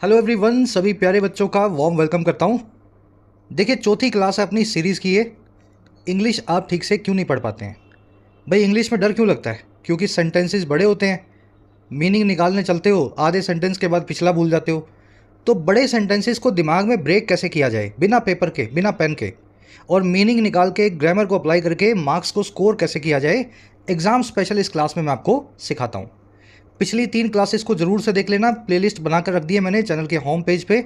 Hello everyone, सभी प्यारे बच्चों का वार्म वेलकम करता हूँ। देखिए, चौथी क्लास है अपनी सीरीज़ की ये। इंग्लिश आप ठीक से क्यों नहीं पढ़ पाते हैं? भाई, इंग्लिश में डर क्यों लगता है? क्योंकि सेंटेंसेस बड़े होते हैं, मीनिंग निकालने चलते हो, आधे सेंटेंस के बाद पिछला भूल जाते हो। तो बड़े सेंटेंसेस को दिमाग में ब्रेक कैसे किया जाए बिना पेपर के, बिना पेन के, और मीनिंग निकाल के ग्रामर को अप्लाई करके मार्क्स को स्कोर कैसे किया जाए, एग्ज़ाम स्पेशल इस क्लास में मैं आपको सिखाता हूँ। पिछली 3 क्लासेस को ज़रूर से देख लेना, प्लेलिस्ट बनाकर रख दी है मैंने चैनल के होम पेज पे।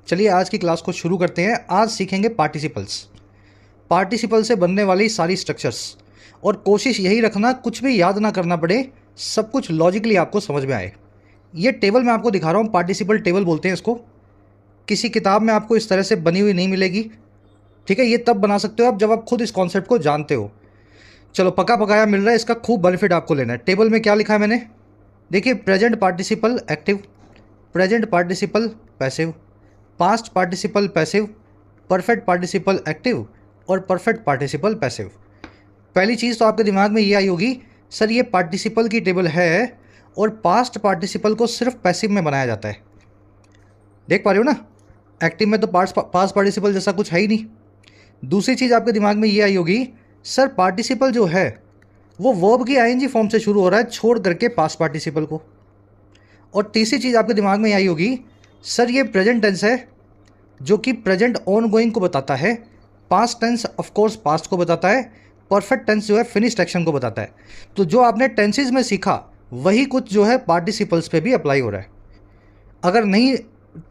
चलिए आज की क्लास को शुरू करते हैं। आज सीखेंगे पार्टिसिपल्स, पार्टिसिपल से बनने वाली सारी स्ट्रक्चर्स। और कोशिश यही रखना कुछ भी याद ना करना पड़े, सब कुछ लॉजिकली आपको समझ में आए। ये टेबल मैं आपको दिखा रहा हूँ, पार्टिसिपल टेबल बोलते हैं इसको। किसी किताब में आपको इस तरह से बनी हुई नहीं मिलेगी, ठीक है। ये तब बना सकते हो आप जब आप खुद इस कॉन्सेप्ट को जानते हो। चलो, पका पकाया मिल रहा है, इसका खूब बेनिफिट आपको लेना है। टेबल में क्या लिखा है मैंने? देखिए, present participle active, present participle passive, past participle passive, perfect participle active और परफेक्ट पार्टिसिपल पैसिव। पहली चीज़ तो आपके दिमाग में ये आई होगी, सर ये पार्टिसिपल की टेबल है और पास्ट पार्टिसिपल को सिर्फ पैसिव में बनाया जाता है। देख पा रहे हो ना, एक्टिव में तो पास्ट पार्टिसिपल जैसा कुछ है ही नहीं। दूसरी चीज़ आपके दिमाग में ये आई होगी, सर पार्टिसिपल जो है वो वर्ब की आईएनजी फॉर्म से शुरू हो रहा है, छोड़ करके पास्ट पार्टिसिपल को। और तीसरी चीज़ आपके दिमाग में आई होगी, सर ये प्रेजेंट टेंस है जो कि प्रेजेंट ऑन गोइंग को बताता है, past tense of course past को बताता है, परफेक्ट टेंस जो है फिनिश्ड एक्शन को बताता है। तो जो आपने टेंसेज में सीखा वही कुछ जो है पार्टिसिपल्स पे भी अप्लाई हो रहा है। अगर नहीं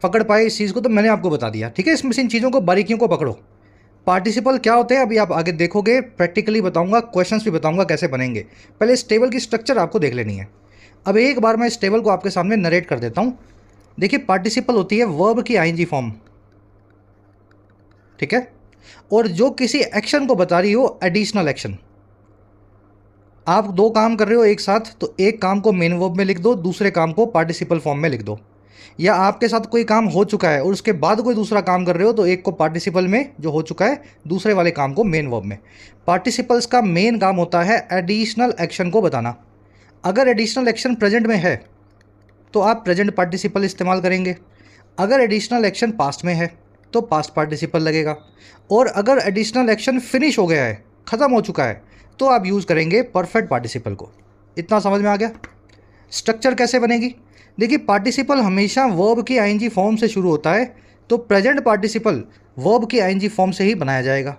पकड़ पाए इस चीज़ को तो मैंने आपको बता दिया, ठीक है। इसमें से इन चीज़ों को, बारीकियों को पकड़ो। पार्टिसिपल क्या होते हैं अभी आप आगे देखोगे, प्रैक्टिकली बताऊंगा, क्वेश्चंस भी बताऊंगा कैसे बनेंगे। पहले इस टेबल की स्ट्रक्चर आपको देख लेनी है। अब एक बार मैं इस टेबल को आपके सामने नरेट कर देता हूं। देखिए, पार्टिसिपल होती है वर्ब की आईएनजी फॉर्म, ठीक है। और जो किसी एक्शन को बता रही हो, एडिशनल एक्शन। आप दो काम कर रहे हो एक साथ, तो एक काम को मेन वर्ब में लिख दो, दूसरे काम को पार्टिसिपल फॉर्म में लिख दो। या आपके साथ कोई काम हो चुका है और उसके बाद कोई दूसरा काम कर रहे हो, तो एक को पार्टिसिपल में जो हो चुका है, दूसरे वाले काम को मेन वर्ब में। पार्टिसिपल्स का मेन काम होता है एडिशनल एक्शन को बताना। अगर एडिशनल एक्शन प्रेजेंट में है तो आप प्रेजेंट पार्टिसिपल इस्तेमाल करेंगे। अगर एडिशनल एक्शन पास्ट में है तो पास्ट पार्टिसिपल लगेगा। और अगर एडिशनल एक्शन फिनिश हो गया है, ख़त्म हो चुका है, तो आप यूज़ करेंगे परफेक्ट पार्टिसिपल को। इतना समझ में आ गया? स्ट्रक्चर कैसे बनेगी? देखिए, पार्टिसिपल हमेशा वर्ब की आईएनजी फॉर्म से शुरू होता है, तो प्रेजेंट पार्टिसिपल वर्ब की आईएनजी फॉर्म से ही बनाया जाएगा।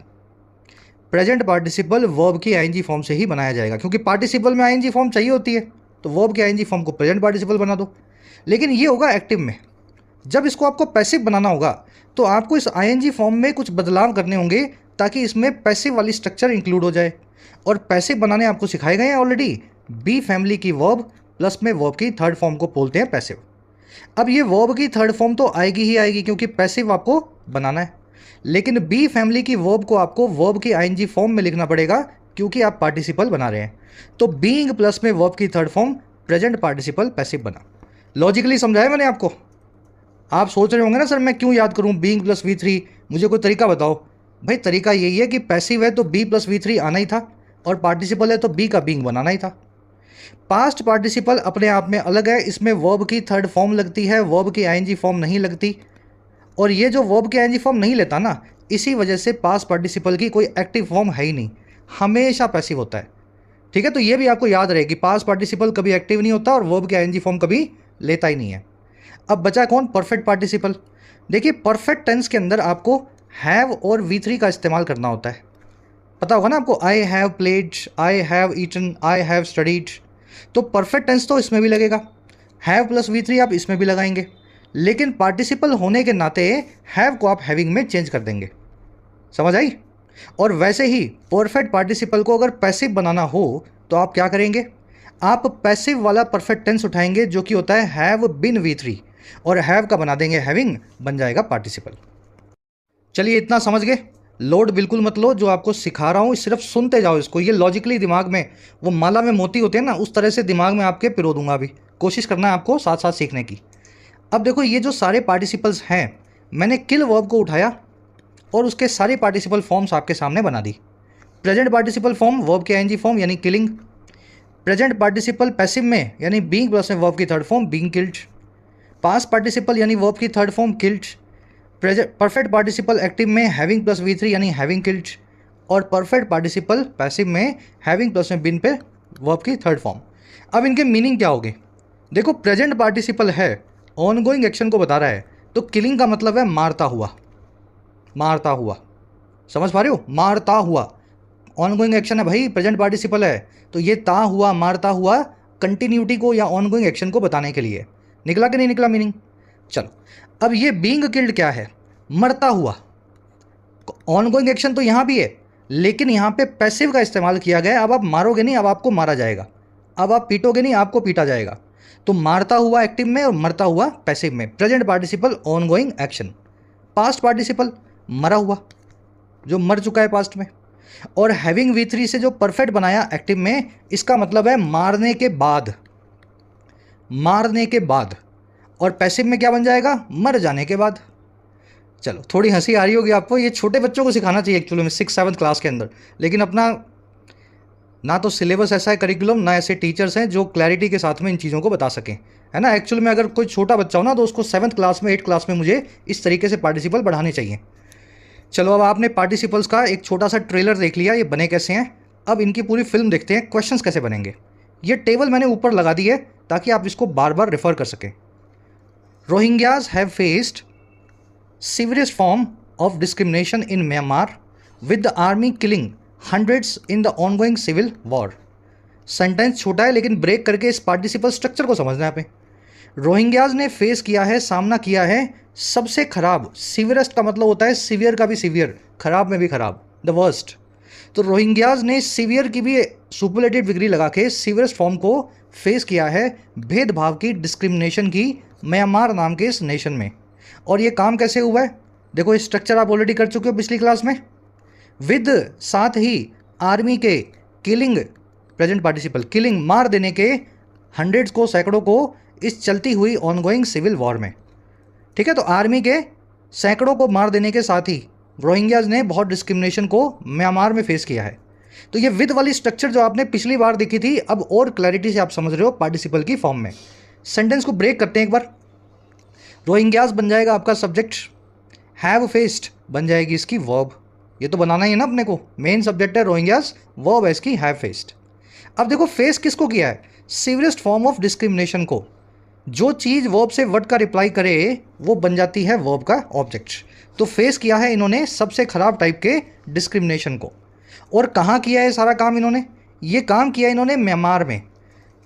प्रेजेंट पार्टिसिपल वर्ब की आईएनजी फॉर्म से ही बनाया जाएगा, क्योंकि पार्टिसिपल में आईएनजी फॉर्म चाहिए होती है, तो वर्ब की आईएनजी फॉर्म को प्रेजेंट पार्टिसिपल बना दो। लेकिन ये होगा एक्टिव में। जब इसको आपको पैसिव बनाना होगा तो आपको इस आईएनजी फॉर्म में कुछ बदलाव करने होंगे, ताकि इसमें पैसिव वाली स्ट्रक्चर इंक्लूड हो जाए। और पैसिव बनाने आपको सिखाए गए हैं ऑलरेडी। बी फैमिली की वर्ब प्लस में वर्ब की थर्ड फॉर्म को बोलते हैं पैसिव। अब ये वर्ब की थर्ड फॉर्म तो आएगी ही आएगी, क्योंकि पैसिव आपको बनाना है। लेकिन बी फैमिली की वर्ब को आपको वर्ब की आईएनजी फॉर्म में लिखना पड़ेगा, क्योंकि आप पार्टिसिपल बना रहे हैं। तो बीइंग प्लस में वर्ब की third form present participle passive बना। लॉजिकली समझाया मैंने आपको? आप सोच रहे होंगे ना, सर मैं क्यों याद करूं बीइंग प्लस V3, मुझे कोई तरीका बताओ। भाई, तरीका यही है कि पैसिव है तो बी प्लस V3 आना ही था, और पार्टिसिपल है तो बी का बीइंग बनाना ही था। पास्ट पार्टिसिपल अपने आप में अलग है, इसमें वर्ब की थर्ड फॉर्म लगती है, वर्ब की आईएनजी फॉर्म नहीं लगती। और ये जो वर्ब की आईएनजी फॉर्म नहीं लेता ना, इसी वजह से पास्ट पार्टिसिपल की कोई एक्टिव फॉर्म है ही नहीं, हमेशा पैसिव होता है, ठीक है। तो ये भी आपको याद रहे कि पास्ट पार्टिसिपल कभी एक्टिव नहीं होता और वर्ब की आईएनजी फॉर्म कभी लेता ही नहीं है। अब बचा कौन? Perfect participle. देखिए, परफेक्ट टेंस के अंदर आपको हैव और V3 का इस्तेमाल करना होता है। पता होगा ना आपको, I have played, I have eaten, I have studied. तो परफेक्ट टेंस तो इसमें भी लगेगा, हैव प्लस V3 आप इसमें भी लगाएंगे। लेकिन पार्टिसिपल होने के नाते हैव को आप हैविंग में चेंज कर देंगे। समझ आई? और वैसे ही परफेक्ट पार्टिसिपल को अगर पैसिव बनाना हो तो आप क्या करेंगे? आप पैसिव वाला परफेक्ट टेंस उठाएंगे जो कि होता है हैव बिन V3, और हैव का बना देंगे हैविंग, बन जाएगा पार्टिसिपल। चलिए, इतना समझ गए? लोड बिल्कुल मत लो, जो आपको सिखा रहा हूँ सिर्फ सुनते जाओ इसको। ये लॉजिकली दिमाग में, वो माला में मोती होते हैं ना, उस तरह से दिमाग में आपके पिरो दूंगा। अभी कोशिश करना है आपको साथ साथ सीखने की। अब देखो, ये जो सारे पार्टिसिपल्स हैं, मैंने किल वर्ब को उठाया और उसके सारे पार्टिसिपल फॉर्म्स आपके सामने बना दी। प्रेजेंट पार्टिसिपल फॉर्म वर्ब के आईएनजी फॉर्म यानी किलिंग। प्रेजेंट पार्टिसिपल पैसिव में यानी बीइंग प्लस में वर्ब की third form being killed. Past participle यानी वर्ब की third form killed, perfect participle active में हैविंग प्लस V3 यानी हैविंग किल्ड, और परफेक्ट पार्टिसिपल पैसिव में हैविंग प्लस में बिन पे वर्ब की थर्ड फॉर्म। अब इनके मीनिंग क्या होगी? देखो, प्रेजेंट पार्टिसिपल है, ऑनगोइंग एक्शन को बता रहा है, तो किलिंग का मतलब है मारता हुआ, मारता हुआ, समझ पा रहे हो? मारता हुआ ऑनगोइंग एक्शन है भाई, प्रेजेंट पार्टिसिपल है, तो ये ता हुआ, मारता हुआ कंटिन्यूटी को या ऑनगोइंग एक्शन को बताने के लिए। निकला कि नहीं निकला मीनिंग? चलो, अब ये बीइंग किल्ड क्या है? मरता हुआ। ऑनगोइंग एक्शन तो यहाँ भी है, लेकिन यहाँ पे पैसिव का इस्तेमाल किया गया है। अब आप मारोगे नहीं, अब आपको मारा जाएगा। अब आप पीटोगे नहीं, आपको पीटा जाएगा। तो मारता हुआ एक्टिव में और मरता हुआ पैसिव में। Present participle ongoing action, past participle मरा हुआ, जो मर चुका है पास्ट में। और हैविंग V3 से जो परफेक्ट बनाया एक्टिव में, इसका मतलब है मारने के बाद, मारने के बाद। और पैसिव में क्या बन जाएगा? मर जाने के बाद। चलो, थोड़ी हंसी आ रही होगी आपको, ये छोटे बच्चों को सिखाना चाहिए एक्चुअली में 6-7 क्लास के अंदर, लेकिन अपना ना तो सिलेबस ऐसा है करिकुलम, ना ऐसे टीचर्स हैं जो क्लैरिटी के साथ में इन चीज़ों को बता सकें, है ना। एक्चुअली में अगर कोई छोटा बच्चा हो ना, तो उसको 7th क्लास में 8th क्लास में मुझे इस तरीके से पार्टिसिपल बढ़ाने चाहिए। चलो, अब आपने पार्टिसिपल्स का एक छोटा सा ट्रेलर देख लिया, ये बने कैसे हैं। अब इनकी पूरी फिल्म देखते हैं, क्वेश्चंस कैसे बनेंगे। ये टेबल मैंने ऊपर लगा दी है ताकि आप इसको बार बार रेफर कर सकें। Rohingyas have faced severest form of discrimination in Myanmar, with the army killing hundreds in the ongoing civil war। Sentence छोटा है, लेकिन ब्रेक करके इस पार्टिसिपल स्ट्रक्चर को समझना है पे। रोहिंग्याज ने फेस किया है, सामना किया है सबसे खराब, सीवियरेस्ट का मतलब होता है सीवियर का भी सीवियर, खराब में भी खराब, द वर्स्ट। तो रोहिंग्याज ने सीवियर की भी सुपरलेटिव डिग्री लगा के सीवियरेस्ट फॉर्म को फेस किया है, भेदभाव की, डिस्क्रिमिनेशन की, म्यांमार नाम के इस नेशन में। और ये काम कैसे हुआ है? देखो, ये स्ट्रक्चर आप ऑलरेडी कर चुके हो पिछली क्लास में। विद, साथ ही, आर्मी के, किलिंग, प्रेजेंट पार्टिसिपल, किलिंग मार देने के, हंड्रेड्स को, सैकड़ों को, इस चलती हुई ऑनगोइंग सिविल वॉर में। ठीक है, तो आर्मी के सैकड़ों को मार देने के साथ ही रोहिंग्याज ने बहुत डिस्क्रिमिनेशन को म्यांमार में फेस किया है। तो ये विद वाली स्ट्रक्चर जो आपने पिछली बार देखी थी, अब और क्लैरिटी से आप समझ रहे हो पार्टिसिपल की फॉर्म में। सेंटेंस को ब्रेक करते हैं एक बार। रोहिंग्याज बन जाएगा आपका सब्जेक्ट, हैव फेस्ड बन जाएगी इसकी वर्ब। ये तो बनाना ही है ना अपने को, मेन सब्जेक्ट है रोहिंग्याज, वर्ब है इसकी हैव फेस्ड। अब देखो, फेस किसको किया है? सीवियरेस्ट फॉर्म ऑफ डिस्क्रिमिनेशन को। जो चीज़ वर्ब से वर्ड का रिप्लाई करे वो बन जाती है वर्ब का ऑब्जेक्ट। तो फेस किया है इन्होंने सबसे खराब टाइप के डिस्क्रिमिनेशन को। और कहाँ किया है सारा काम इन्होंने? ये काम किया इन्होंने म्यांमार में।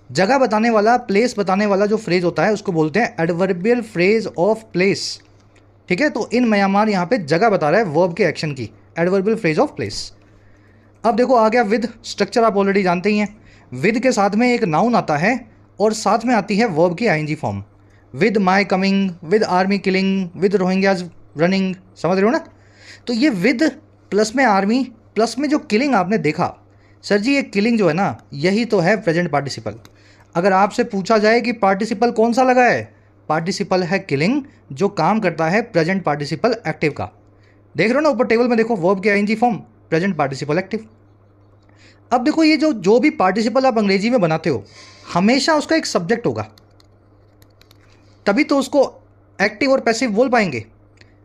जगह बताने वाला, प्लेस बताने वाला जो फ्रेज होता है उसको बोलते हैं एडवर्बियल फ्रेज ऑफ प्लेस। ठीक है, तो इन म्यांमार यहाँ पे जगह बता रहा है वर्ब के एक्शन की, एडवर्बियल फ्रेज ऑफ प्लेस। अब देखो, आ गया विद, स्ट्रक्चर आप ऑलरेडी जानते ही हैं। विद के साथ में एक नाउन आता है और साथ में आती है वर्ब की ING form. With my coming, with army killing, with Rohingyas running, समझ रहे हो ना। तो ये विद प्लस में आर्मी प्लस में जो किलिंग आपने देखा, सर जी ये किलिंग जो है ना, यही तो है प्रेजेंट पार्टिसिपल। अगर आपसे पूछा जाए कि पार्टिसिपल कौन सा लगा है, पार्टिसिपल है किलिंग, जो काम करता है प्रेजेंट पार्टिसिपल एक्टिव का। देख रहे हो ना ऊपर टेबल में, देखो वर्ब के ING form, present participle active. अब देखो, ये जो भी पार्टिसिपल आप अंग्रेजी में बनाते हो, हमेशा उसका एक सब्जेक्ट होगा, तभी तो उसको एक्टिव और पैसिव बोल पाएंगे।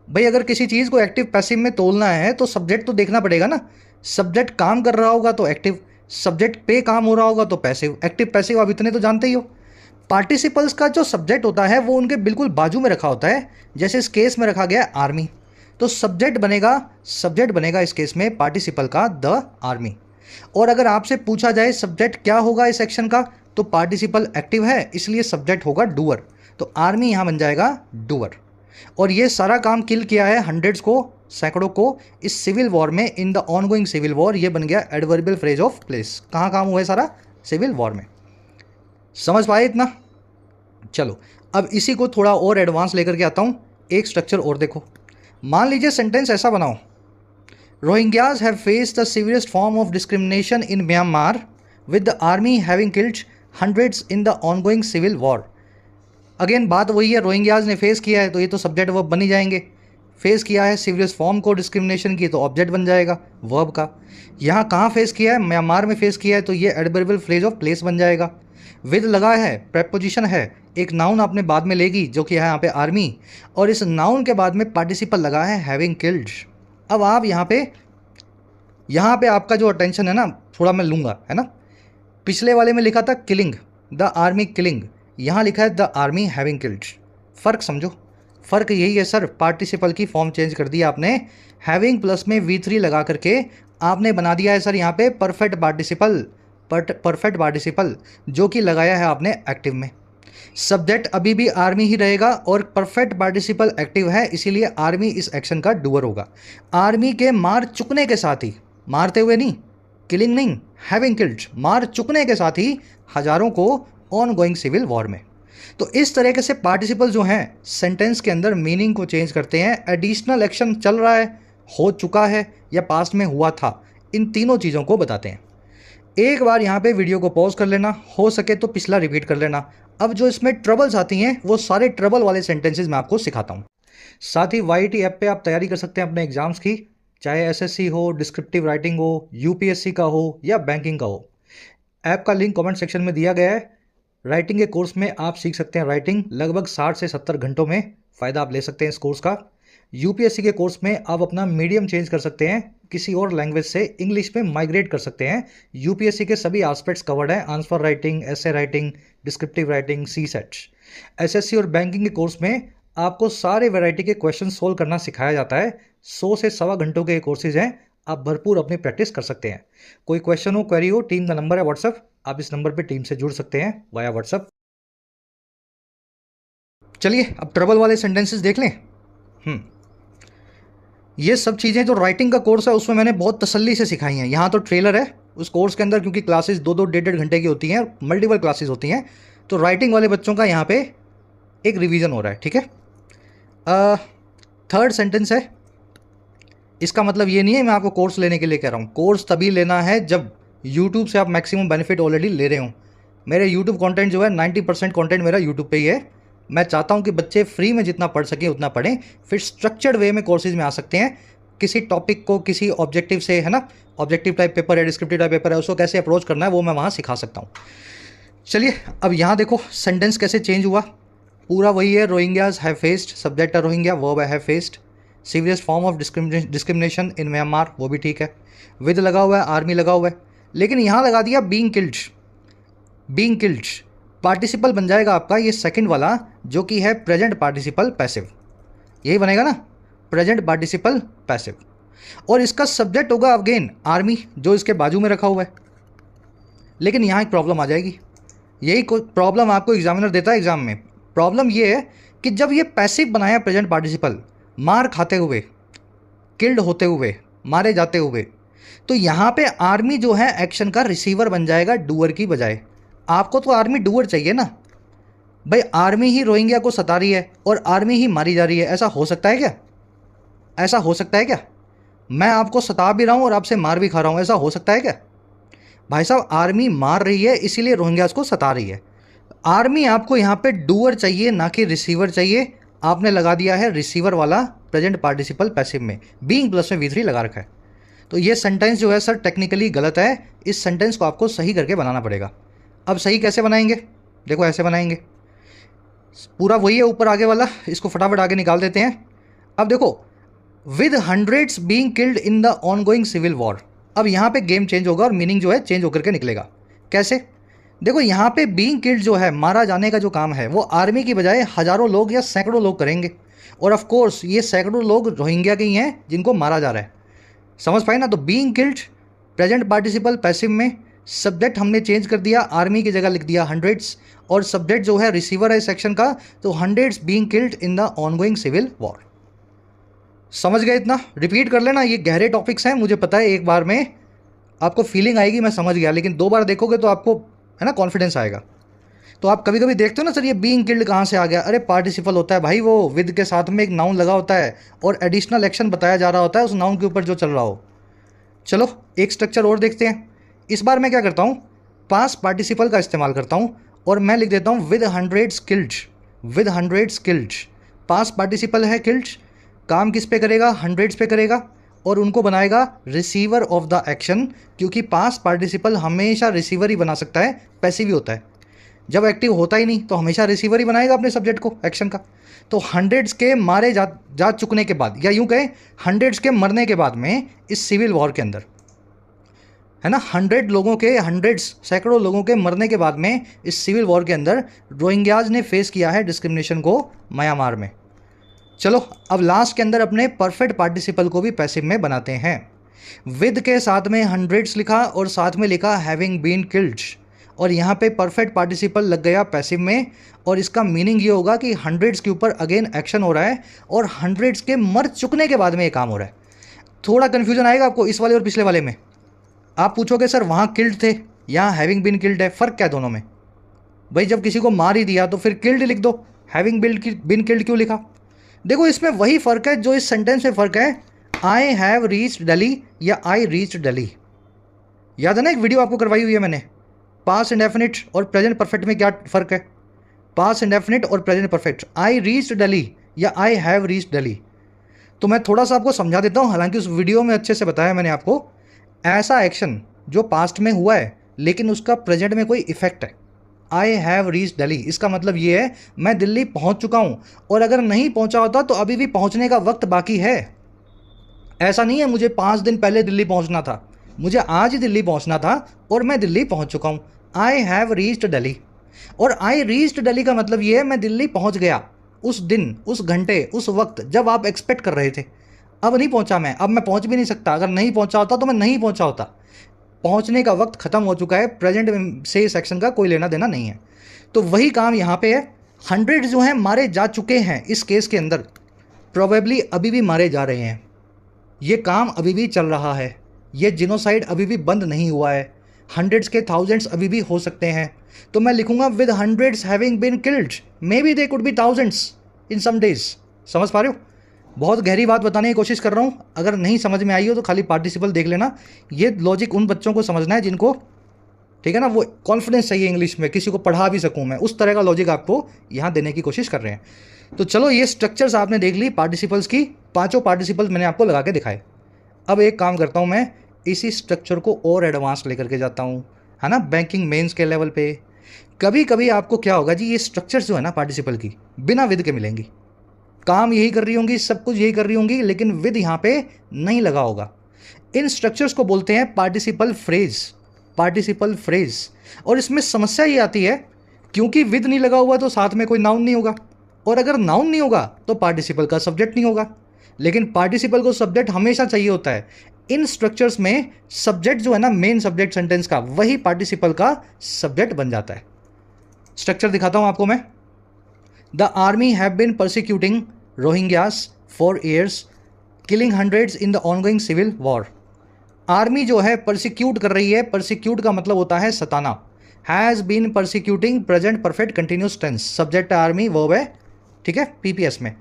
भाई अगर किसी चीज़ को एक्टिव पैसिव में तोलना है तो सब्जेक्ट तो देखना पड़ेगा ना। सब्जेक्ट काम कर रहा होगा तो एक्टिव, सब्जेक्ट पे काम हो रहा होगा तो पैसिव, एक्टिव पैसिव आप इतने तो जानते ही हो। पार्टिसिपल्स का जो सब्जेक्ट होता है वो उनके बिल्कुल बाजू में रखा होता है, जैसे इस केस में रखा गया है आर्मी। तो सब्जेक्ट बनेगा इस केस में पार्टिसिपल का द आर्मी। और अगर आपसे पूछा जाए सब्जेक्ट क्या होगा इस एक्शन का, तो पार्टिसिपल एक्टिव है इसलिए सब्जेक्ट होगा डूअर, तो आर्मी यहाँ बन जाएगा डूअर। और ये सारा काम किल किया है हंड्रेड्स को, सैकड़ों को, इस सिविल वॉर में, in the ongoing civil war. ये बन गया एडवर्बियल फ्रेज ऑफ प्लेस। कहाँ काम हुआ है सारा? सिविल वॉर में। समझ पाए इतना? चलो, अब इसी को थोड़ा और एडवांस लेकर के आता हूँ। एक स्ट्रक्चर और देखो। मान लीजिए सेंटेंस ऐसा बनाओ, Rohingyas have faced the severest form of discrimination in Myanmar with the army having killed hundreds in the ongoing civil war. Again बात वही है, रोहिंग्याज ने फेस किया है तो ये तो सब्जेक्ट वर्ब बन ही जाएंगे। फेस किया है सीवियरेस्ट फॉर्म को डिस्क्रिमिनेशन की, तो ऑब्जेक्ट बन जाएगा वर्ब का। यहाँ कहाँ फेस किया है? म्यांमार में फेस किया है, तो ये एडवर्बियल फ्रेज ऑफ प्लेस बन जाएगा। विद लगा है, प्रेपोजिशन है, एक नाउन आपने बाद में लेगी जो कि है यहाँ पे आर्मी, और इस नाउन के बाद में पार्टिसिपल लगा है हैविंग किल्ड। अब आप यहाँ पे आपका जो अटेंशन है ना थोड़ा मैं लूँगा, है ना। पिछले वाले में लिखा था किलिंग, द आर्मी किलिंग, यहाँ लिखा है द आर्मी हैविंग किल्ड। फ़र्क समझो, फ़र्क यही है सर, पार्टिसिपल की फॉर्म चेंज कर दी आपने, हैविंग प्लस में V3 लगा करके आपने बना दिया है सर यहाँ पे परफेक्ट पार्टिसिपल, परफेक्ट पार्टिसिपल जो कि लगाया है आपने एक्टिव में। सब्जेक्ट अभी भी आर्मी ही रहेगा और परफेक्ट पार्टिसिपल एक्टिव है, इसीलिए आर्मी इस एक्शन का डूअर होगा। आर्मी के मार चुकने के साथ ही, मारते हुए नहीं, किलिंग नहीं, हैविंग किल्ड, मार चुकने के साथ ही हजारों को ऑन गोइंग सिविल वॉर में। तो इस तरीके से पार्टिसिपल जो हैं सेंटेंस के अंदर मीनिंग को चेंज करते हैं। एडिशनल एक्शन चल रहा है, हो चुका है या पास्ट में हुआ था, इन तीनों चीज़ों को बताते हैं। एक बार यहाँ पे वीडियो को पॉज कर लेना, हो सके तो पिछला रिपीट कर लेना। अब जो इसमें ट्रबल्स आती हैं वो सारे ट्रबल वाले सेंटेंसेस मैं आपको सिखाता हूँ। साथ ही YT ऐप पे आप तैयारी कर सकते हैं अपने एग्जाम्स की, चाहे SSC हो, डिस्क्रिप्टिव राइटिंग हो, UPSC का हो या बैंकिंग का हो। ऐप का लिंक कमेंट सेक्शन में दिया गया है। राइटिंग के कोर्स में आप सीख सकते हैं राइटिंग, लगभग 60 से 70 घंटों में फ़ायदा आप ले सकते हैं इस कोर्स का। UPSC के कोर्स में आप अपना मीडियम चेंज कर सकते हैं, किसी और लैंग्वेज से इंग्लिश में माइग्रेट कर सकते हैं। UPSC के सभी एस्पेक्ट्स कवर्ड हैं, answer writing, essay writing, descriptive writing, CSET। SSC और बैंकिंग के कोर्स में आपको सारे वैरायटी के क्वेश्चन सोल्व करना सिखाया जाता है। 100 से 1.25 घंटों के कोर्सेज हैं, आप भरपूर अपनी प्रैक्टिस कर सकते हैं। कोई क्वेश्चन हो, क्वेरी हो, टीम का नंबर है व्हाट्सएप, आप इस नंबर पे टीम से जुड़ सकते हैं वाया व्हाट्सएप। चलिए अब ट्रबल वाले सेंटेंसेस देख लें। ये सब चीज़ें जो राइटिंग का कोर्स है उसमें मैंने बहुत तसल्ली से सिखाई हैं। यहाँ तो ट्रेलर है उस कोर्स के अंदर, क्योंकि क्लासेस 2-2, 1.5 घंटे की होती हैं, मल्टीपल क्लासेस होती हैं, तो राइटिंग वाले बच्चों का यहाँ पे एक रिवीजन हो रहा है, ठीक है। थर्ड सेंटेंस है, इसका मतलब ये नहीं है मैं आपको कोर्स लेने के लिए कह रहा हूँ। कोर्स तभी लेना है जब यूट्यूब से आप मैक्सिमम बेनिफिट ऑलरेडी ले रहे हो। मेरे यूट्यूब कंटेंट जो है 90% कंटेंट मेरा यूट्यूब पे ही है। मैं चाहता हूँ कि बच्चे फ्री में जितना पढ़ सकें उतना पढ़ें, फिर स्ट्रक्चर्ड वे में कोर्सेज में आ सकते हैं। किसी टॉपिक को किसी ऑब्जेक्टिव से, है ना, ऑब्जेक्टिव टाइप पेपर है, डिस्क्रिप्टिव टाइप पेपर है, उसको कैसे अप्रोच करना है वो मैं वहाँ सिखा सकता हूँ। चलिए अब यहाँ देखो सेंटेंस कैसे चेंज हुआ, पूरा वही है। रोहिंग्याज हैव फेस्ड, सब्जेक्ट है रोहिंग्या, वर्ब है have faced. Severest form of discrimination in Myanmar, वो भी ठीक है। विद लगा हुआ है, आर्मी लगा हुआ है, लेकिन यहाँ लगा दिया being killed. Being killed participle बन जाएगा आपका ये सेकंड वाला, जो कि है प्रेजेंट पार्टिसिपल पैसिव, यही बनेगा ना, प्रेजेंट पार्टिसिपल पैसिव। और इसका सब्जेक्ट होगा अगेन आर्मी, जो इसके बाजू में रखा हुआ है। लेकिन यहाँ एक प्रॉब्लम आ जाएगी, यही प्रॉब्लम आपको एग्जामिनर देता है एग्जाम में। प्रॉब्लम ये है कि जब ये पैसिव बनाया प्रेजेंट पार्टिसिपल, मार खाते हुए, किल्ड होते हुए, मारे जाते हुए, तो यहाँ पे आर्मी जो है एक्शन का रिसीवर बन जाएगा डूअर की बजाय। आपको तो आर्मी डूअर चाहिए ना भाई, आर्मी ही रोहिंग्या को सता रही है और आर्मी ही मारी जा रही है, ऐसा हो सकता है क्या? ऐसा हो सकता है क्या? मैं आपको सता भी रहा हूँ और आपसे मार भी खा रहा हूँ, ऐसा हो सकता है क्या? भाई साहब आर्मी मार रही है इसीलिए रोहिंग्यास को सता रही है। आर्मी आपको यहाँ पे डूअर चाहिए ना कि रिसीवर चाहिए। आपने लगा दिया है रिसीवर वाला प्रेजेंट पार्टिसिपल पैसिव में, बीइंग प्लस में V3 लगा रखा है। तो ये सेंटेंस जो है सर टेक्निकली गलत है, इस सेंटेंस को आपको सही करके बनाना पड़ेगा। अब सही कैसे बनाएंगे? देखो ऐसे बनाएंगे, पूरा वही है ऊपर आगे वाला, इसको फटाफट आगे निकाल देते हैं। अब देखो, with hundreds being killed in the ongoing civil war. अब यहाँ पे गेम चेंज होगा और मीनिंग जो है चेंज होकर के निकलेगा। कैसे? देखो यहाँ पे बीइंग किल्ड जो है, मारा जाने का जो काम है, वो आर्मी की बजाय हज़ारों लोग या सैकड़ों लोग करेंगे। और ऑफ कोर्स ये सैकड़ों लोग रोहिंग्या के ही हैं जिनको मारा जा रहा है। समझ पाए ना? तो being killed present participle passive में, सब्जेक्ट हमने चेंज कर दिया, आर्मी की जगह लिख दिया हंड्रेड्स, और सब्जेक्ट जो है रिसीवर है सेक्शन का, तो hundreds being killed in the ongoing civil war. समझ गए इतना? रिपीट कर लेना, ये गहरे टॉपिक्स हैं, मुझे पता है एक बार में आपको फीलिंग आएगी मैं समझ गया, लेकिन 2 बार देखोगे तो आपको, है ना, कॉन्फिडेंस आएगा। तो आप कभी कभी देखते हो ना सर ये बीइंग किल्ड कहाँ से आ गया, अरे पार्टिसिपल होता है भाई, वो विद के साथ में एक नाउन लगा होता है और एडिशनल एक्शन बताया जा रहा होता है उस नाउन के ऊपर जो चल रहा हो। चलो एक स्ट्रक्चर और देखते हैं। इस बार मैं क्या करता हूँ, पास्ट पार्टिसिपल का इस्तेमाल करता हूँ और मैं लिख देता हूँ with hundreds killed. With hundreds killed, past participle है किल्ड, काम किस पे करेगा? हंड्रेड्स पे करेगा, और उनको बनाएगा रिसीवर ऑफ द एक्शन, क्योंकि पास्ट पार्टिसिपल हमेशा रिसीवर ही बना सकता है, पैसिव ही होता है। जब एक्टिव होता ही नहीं तो हमेशा रिसीवर ही बनाएगा अपने सब्जेक्ट को एक्शन का। तो हंड्रेड्स के मारे जा चुकने के बाद, या यूं कहें हंड्रेड्स के मरने के बाद में इस सिविल वॉर के अंदर, है ना, 100 लोगों के, हंड्रेड्स सैकड़ों लोगों के मरने के बाद में इस सिविल वॉर के अंदर रोहिंग्याज ने फेस किया है डिस्क्रिमिनेशन को म्यांमार में। चलो अब लास्ट के अंदर अपने परफेक्ट पार्टिसिपल को भी पैसिव में बनाते हैं। विद के साथ में हंड्रेड्स लिखा और साथ में लिखा हैविंग बीन किल्ड, और यहाँ पे परफेक्ट पार्टिसिपल लग गया पैसिव में, और इसका मीनिंग ये होगा कि हंड्रेड्स के ऊपर अगेन एक्शन हो रहा है और हंड्रेड्स के मर चुकने के बाद में ये काम हो रहा है। थोड़ा कन्फ्यूजन आएगा आपको इस वाले और पिछले वाले में। आप पूछोगे सर वहाँ किल्ड थे, यहाँ हैविंग बीन किल्ड है, फ़र्क क्या है दोनों में? भाई जब किसी को मार ही दिया तो फिर किल्ड लिख दो, हैविंग बीन किल्ड क्यों लिखा? देखो इसमें वही फ़र्क है जो इस सेंटेंस में फ़र्क है, आई हैव रीच्ड दिल्ली या आई रीच्ड दिल्ली। याद है ना, एक वीडियो आपको करवाई हुई है मैंने, पास्ट इंडेफिनिट और प्रेजेंट परफेक्ट में क्या फ़र्क है? पास्ट इंडेफिनिट और present perfect, I reached Delhi या आई हैव रीच्ड दिल्ली। तो मैं थोड़ा सा आपको समझा देता हूँ, हालांकि उस वीडियो में अच्छे से बताया मैंने आपको। ऐसा एक्शन जो पास्ट में हुआ है लेकिन उसका प्रेजेंट में कोई इफेक्ट है, आई हैव रीच्ड दिल्ली, इसका मतलब ये है मैं दिल्ली पहुंच चुका हूं, और अगर नहीं पहुंचा होता तो अभी भी पहुंचने का वक्त बाकी है। ऐसा नहीं है मुझे 5 दिन पहले दिल्ली पहुंचना था, मुझे आज ही दिल्ली पहुंचना था और मैं दिल्ली पहुंच चुका हूं। आई हैव रीच्ड दिल्ली, और आई रीच्ड दिल्ली का मतलब ये है मैं दिल्ली पहुंच गया उस दिन, उस घंटे, उस वक्त जब आप एक्सपेक्ट कर रहे थे। अब नहीं पहुंचा मैं, अब मैं पहुंच भी नहीं सकता, अगर नहीं पहुंचा होता तो मैं नहीं पहुंचा होता। पहुंचने का वक्त खत्म हो चुका है, प्रेजेंट से इस एक्शन का कोई लेना देना नहीं है। तो वही काम यहाँ पे है, 100 जो हैं मारे जा चुके हैं इस केस के अंदर, प्रोबेबली अभी भी मारे जा रहे हैं, ये काम अभी भी चल रहा है, ये जिनोसाइड अभी भी बंद नहीं हुआ है, हंड्रेड्स के थाउजेंड्स अभी भी हो सकते हैं। तो मैं लिखूंगा with hundreds having been killed, maybe they could be thousands in some days. समझ पा रहे हो? बहुत गहरी बात बताने की कोशिश कर रहा हूँ, अगर नहीं समझ में आई हो तो खाली पार्टिसिपल देख लेना। ये लॉजिक उन बच्चों को समझना है जिनको, ठीक है ना, वो कॉन्फिडेंस चाहिए इंग्लिश में, किसी को पढ़ा भी सकूँ मैं, उस तरह का लॉजिक आपको यहाँ देने की कोशिश कर रहे हैं। तो चलो ये स्ट्रक्चर्स आपने देख ली पार्टिसिपल्स की, 5 पार्टिसिपल्स मैंने आपको लगा के दिखाए। अब एक काम करता हूँ, मैं इसी स्ट्रक्चर को और एडवांस लेकर के जाता हूँ, है ना, बैंकिंग मेंस के लेवल पे। कभी कभी आपको क्या होगा जी, ये स्ट्रक्चर्स जो है ना पार्टिसिपल की बिना विद के मिलेंगी, काम यही कर रही होंगी, सब कुछ यही कर रही होंगी, लेकिन विद यहाँ पे नहीं लगा होगा। इन स्ट्रक्चर्स को बोलते हैं पार्टिसिपल फ्रेज, पार्टिसिपल फ्रेज। और इसमें समस्या ये आती है क्योंकि विद नहीं लगा हुआ तो साथ में कोई नाउन नहीं होगा, और अगर नाउन नहीं होगा तो पार्टिसिपल का सब्जेक्ट नहीं होगा, लेकिन पार्टिसिपल को सब्जेक्ट हमेशा चाहिए होता है। इन स्ट्रक्चर्स में सब्जेक्ट जो है ना, मेन सब्जेक्ट सेंटेंस का, वही पार्टिसिपल का सब्जेक्ट बन जाता है। स्ट्रक्चर दिखाता हूं आपको मैं। The army have been persecuting Rohingyas for years, killing hundreds in the ongoing civil war. Army जो है परसिक्यूट कर रही है, परसिक्यूट का मतलब होता है सताना। Has been persecuting, present perfect continuous tense, subject है आर्मी, वर्ब है, ठीक है, पीपीएस में।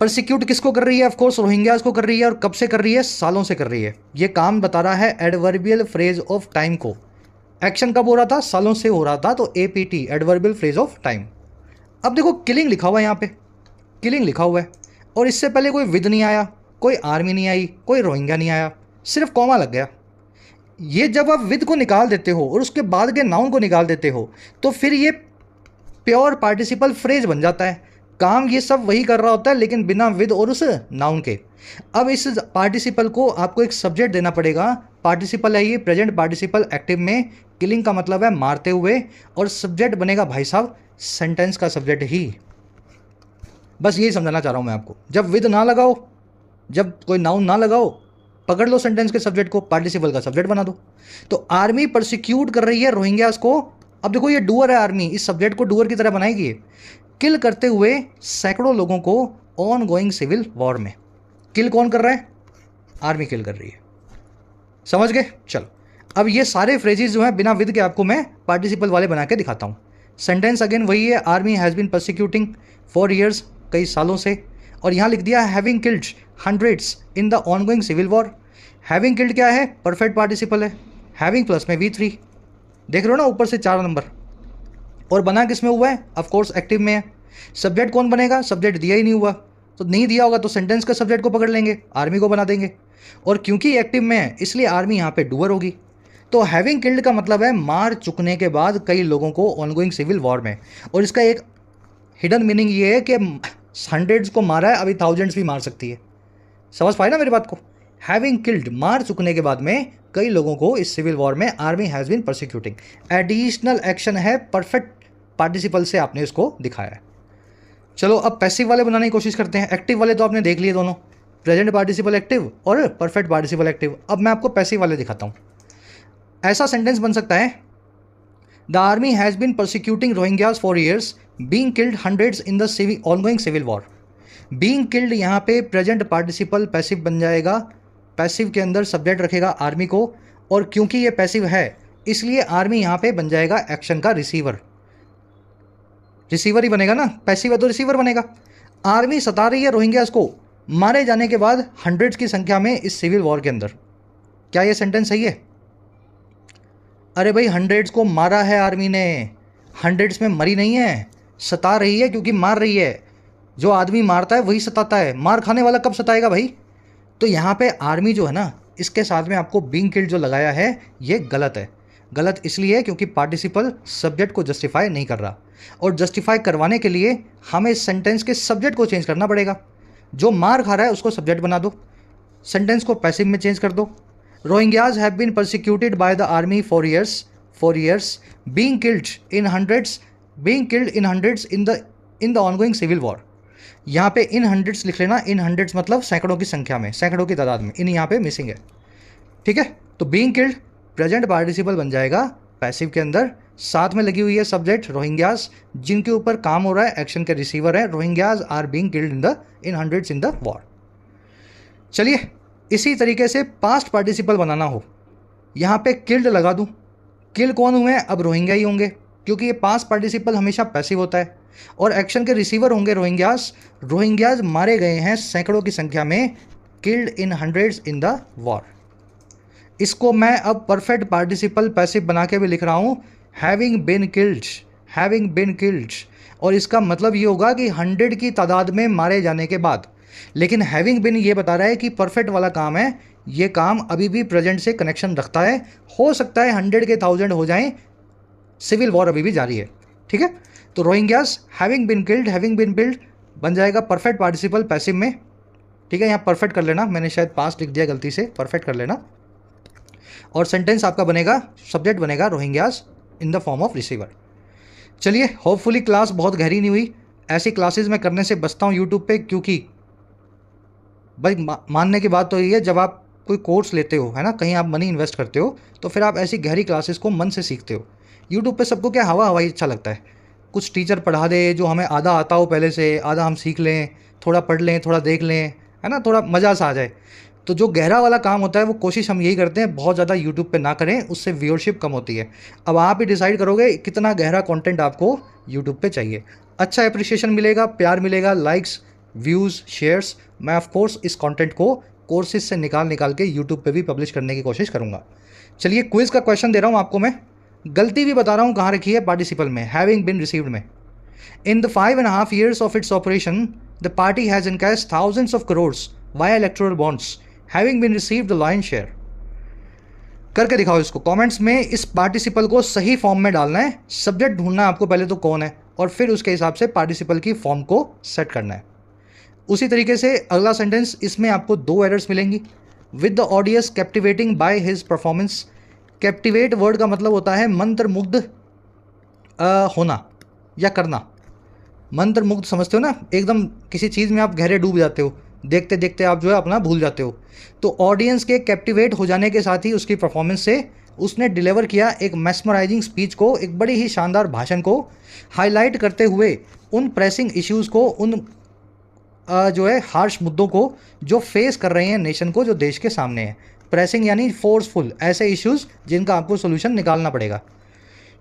परसिक्यूट किसको कर रही है? ऑफ कोर्स रोहिंग्यास को कर रही है, और कब से कर रही है? सालों से कर रही है। ये काम बता रहा है एडवर्बियल फ्रेज ऑफ टाइम को। एक्शन कब हो रहा था? सालों से हो रहा था, तो APT, adverbial phrase of time. अब देखो किलिंग लिखा हुआ है यहाँ पे, किलिंग लिखा हुआ है, और इससे पहले कोई विद नहीं आया, कोई आर्मी नहीं आई, कोई रोहिंग्या नहीं आया, सिर्फ कॉमा लग गया। ये जब आप विद को निकाल देते हो और उसके बाद के नाउन को निकाल देते हो तो फिर ये प्योर पार्टिसिपल फ्रेज बन जाता है। काम ये सब वही कर रहा होता है लेकिन बिना विद और उस नाउन के। अब इस पार्टिसिपल को आपको एक सब्जेक्ट देना पड़ेगा। पार्टिसिपल है ये प्रेजेंट पार्टिसिपल एक्टिव में, किलिंग का मतलब है मारते हुए, और सब्जेक्ट बनेगा भाई साहब सेंटेंस का सब्जेक्ट ही। बस यही समझाना चाह रहा हूँ मैं आपको। जब विद ना लगाओ, जब कोई नाउन ना लगाओ, पकड़ लो सेंटेंस के सब्जेक्ट को, पार्टिसिपल का सब्जेक्ट बना दो। तो आर्मी परसिक्यूट कर रही है रोहिंग्यास को। अब देखो ये डूअर है, आर्मी इस सब्जेक्ट को डूअर की तरह बनाएगी। किल करते हुए सैकड़ों लोगों को ऑन गोइंग सिविल वॉर में। किल कौन कर रहा है? आर्मी किल कर रही है। समझ गए? चलो अब ये सारे फ्रेजेस जो हैं बिना विद के आपको मैं पार्टिसिपल वाले बना के दिखाता हूँ। सेंटेंस अगेन वही है, army has been persecuting for years, कई सालों से, और यहाँ लिख दिया having killed hundreds in the ongoing civil war. Having killed क्या है? परफेक्ट पार्टिसिपल है, हैविंग प्लस में V3, देख रहे हो ना ऊपर से 4 नंबर। और बना किस में हुआ है? ऑफ कोर्स एक्टिव में है। सब्जेक्ट कौन बनेगा? सब्जेक्ट दिया ही नहीं हुआ, तो नहीं दिया होगा तो सेंटेंस का सब्जेक्ट को पकड़ लेंगे, आर्मी को बना देंगे, और क्योंकि एक्टिव में है इसलिए आर्मी यहाँ पे डूअर होगी। तो हैविंग किल्ड का मतलब है मार चुकने के बाद कई लोगों को ऑनगोइंग सिविल वॉर में। और इसका एक हिडन मीनिंग ये है कि हंड्रेड्स को मारा है, अभी थाउजेंड्स भी मार सकती है। समझ पाए ना मेरी बात को? हैविंग किल्ड, मार चुकने के बाद में कई लोगों को इस सिविल वॉर में army has been persecuting. Additional action है, परफेक्ट पार्टिसिपल से आपने इसको दिखाया है। चलो अब पैसिव वाले बनाने की कोशिश करते हैं। एक्टिव वाले तो आपने देख लिए दोनों, प्रेजेंट पार्टिसिपल एक्टिव और परफेक्ट पार्टिसिपल एक्टिव। अब मैं आपको पैसिव वाले दिखाता हूँ। ऐसा सेंटेंस बन सकता है, the army has been persecuting Rohingyas for years, being killed hundreds in the ongoing civil war. Being killed यहाँ पे प्रेजेंट पार्टिसिपल पैसिव बन जाएगा। पैसिव के अंदर सब्जेक्ट रखेगा आर्मी को, और क्योंकि ये पैसिव है इसलिए आर्मी यहाँ पे बन जाएगा एक्शन का रिसीवर। रिसीवर ही बनेगा ना, पैसिव है तो रिसीवर बनेगा। आर्मी सता रही है रोहिंग्यास को मारे जाने के बाद हंड्रेड्स की संख्या में इस सिविल वॉर के अंदर। क्या ये सेंटेंस सही है? अरे भाई, हंड्रेड्स को मारा है आर्मी ने, हंड्रेड्स में मरी नहीं है, सता रही है क्योंकि मार रही है। जो आदमी मारता है वही सताता है, मार खाने वाला कब सताएगा भाई? तो यहाँ पे आर्मी जो है ना, इसके साथ में आपको बीइंग किल्ड जो लगाया है ये गलत है। गलत इसलिए क्योंकि पार्टिसिपल सब्जेक्ट को जस्टिफाई नहीं कर रहा, और जस्टिफाई करवाने के लिए हमें इस सेंटेंस के सब्जेक्ट को चेंज करना पड़ेगा। जो मार खा रहा है उसको सब्जेक्ट बना दो, सेंटेंस को पैसिव में चेंज कर दो। Rohingyas have been persecuted by the army for years being killed in hundreds in the ongoing civil war. यहाँ पे इन हंड्रेड्स लिख लेना, इन हंड्रेड्स मतलब सैकड़ों की संख्या में, सैकड़ों की तादाद में, इन यहाँ पे मिसिंग है। ठीक है, तो बीइंग किल्ड प्रेजेंट पार्टिसिपल बन जाएगा पैसिव के अंदर, साथ में लगी हुई है सब्जेक्ट रोहिंग्यास, जिनके ऊपर काम हो रहा है, एक्शन के रिसीवर है। Rohingyas are being killed in hundreds in the war. चलिए इसी तरीके से पास्ट पार्टिसिपल बनाना हो, यहाँ पे किल्ड लगा दूँ। किल कौन हुए? अब रोहिंग्या ही होंगे, क्योंकि ये पास्ट पार्टिसिपल हमेशा पैसिव होता है, और एक्शन के रिसीवर होंगे रोहिंग्यास। रोहिंग्यास मारे गए हैं सैकड़ों की संख्या में, killed in hundreds in the war. इसको मैं अब परफेक्ट पार्टिसिपल पैसिव बना के भी लिख रहा हूँ, हैविंग बिन किल्ड। और इसका मतलब ये होगा कि 100 की तादाद में मारे जाने के बाद। लेकिन हैविंग बिन ये बता रहा है कि परफेक्ट वाला काम है, ये काम अभी भी प्रेजेंट से कनेक्शन रखता है। हो सकता है 100 के 1000 हो जाएं, सिविल वॉर अभी भी जारी है। ठीक है, तो रोहिंग्यास हैविंग बिन किल्ड बन जाएगा परफेक्ट पार्टिसिपल पैसिव में। ठीक है, यहाँ परफेक्ट कर लेना, मैंने शायद पास्ट लिख दिया गलती से, परफेक्ट कर लेना। और सेंटेंस आपका बनेगा, सब्जेक्ट बनेगा Rohingyas in the form of receiver. चलिए, होपफुली क्लास बहुत गहरी नहीं हुई। ऐसी क्लासेस मैं करने से बचता हूँ यूट्यूब पे, क्योंकि भाई मानने की बात तो ये है, जब आप कोई कोर्स लेते हो, है ना, कहीं आप मनी इन्वेस्ट करते हो, तो फिर आप ऐसी गहरी क्लासेस को मन से सीखते हो। यूट्यूब पे सबको क्या हवा हवाई अच्छा लगता है, कुछ टीचर पढ़ा दे जो हमें आधा आता हो पहले से, आधा हम सीख लें, थोड़ा पढ़ लें, थोड़ा देख लें, है ना, थोड़ा मज़ा सा आ जाए। तो जो गहरा वाला काम होता है वो कोशिश हम यही करते हैं बहुत ज़्यादा यूट्यूब पे ना करें, उससे व्यूअरशिप कम होती है। अब आप ही डिसाइड करोगे कितना गहरा कंटेंट आपको यूट्यूब पे चाहिए। अच्छा एप्रिसिएशन मिलेगा, प्यार मिलेगा, लाइक्स, व्यूज़, शेयर्स। मैं ऑफ कोर्स इस कंटेंट को कोर्सेज से निकाल के यूट्यूब पे भी पब्लिश करने की कोशिश करूँगा। चलिए, क्विज़ का क्वेश्चन दे रहा हूँ आपको मैं, गलती भी बता रहा हूँ कहाँ रखी है पार्टिसिपल में, हैविंग बिन रिसीव्ड में। In the 5.5 years of its operation, the party has encashed thousands of crores via electoral bonds, having been received the lion's share. करके दिखाओ इसको कमेंट्स में। इस पार्टिसिपल को सही फॉर्म में डालना है, सब्जेक्ट ढूंढना है आपको पहले तो कौन है, और फिर उसके हिसाब से पार्टिसिपल की फॉर्म को सेट करना है। उसी तरीके से अगला सेंटेंस, इसमें आपको 2 एरर्स मिलेंगी। With the audience captivating by his performance. Captivate word का मतलब होता है मंत्रमुग्ध होना या करना। मंत्रमुग्ध समझते हो ना, एकदम किसी चीज़ में आप गहरे डूब जाते हो, देखते देखते आप जो है अपना भूल जाते हो। तो ऑडियंस के कैप्टिवेट हो जाने के साथ ही उसकी परफॉर्मेंस से उसने डिलीवर किया एक मैस्मराइजिंग स्पीच को, एक बड़ी ही शानदार भाषण को, हाईलाइट करते हुए उन प्रेसिंग इश्यूज़ को, उन जो है हार्श मुद्दों को जो फेस कर रहे हैं नेशन को, जो देश के सामने है। प्रेसिंग यानी फोर्सफुल, ऐसे इश्यूज़ जिनका आपको सोल्यूशन निकालना पड़ेगा।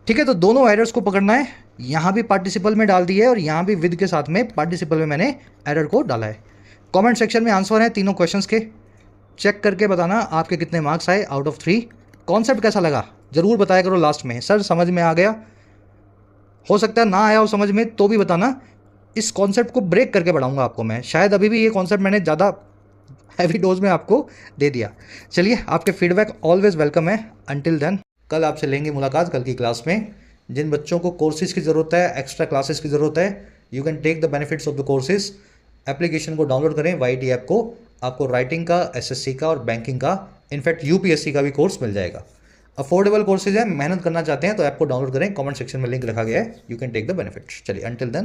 ठीक है, तो दोनों एरर्स को पकड़ना है। यहाँ भी पार्टिसिपल में डाल दिए और यहाँ भी विद के साथ में पार्टिसिपल में मैंने एरर को डाला है। कमेंट सेक्शन में आंसर हैं तीनों क्वेश्चंस के, चेक करके बताना आपके कितने मार्क्स आए आउट ऑफ 3। कॉन्सेप्ट कैसा लगा ज़रूर बताया करो लास्ट में, सर समझ में आ गया। हो सकता है ना आया हो समझ में तो भी बताना, इस कॉन्सेप्ट को ब्रेक करके पढ़ाऊँगा आपको मैं। शायद अभी भी ये कॉन्सेप्ट मैंने ज़्यादा हैवी डोज में आपको दे दिया। चलिए, आपके फीडबैक ऑलवेज वेलकम है। अंटिल देन, कल आपसे लेंगे मुलाकात कल की क्लास में। जिन बच्चों को कोर्सेज की ज़रूरत है, एक्स्ट्रा क्लासेस की ज़रूरत है, you can take the benefits of the courses. Application को डाउनलोड करें, YT ऐप को। आपको राइटिंग का, SSC का और बैंकिंग का, इनफैक्ट UPSC का भी कोर्स मिल जाएगा। अफोर्डेबल कोर्सेज है, मेहनत करना चाहते हैं तो ऐप को डाउनलोड करें। कमेंट सेक्शन में लिंक रखा गया है, you can take the benefits. चलिए, अंटिल देन।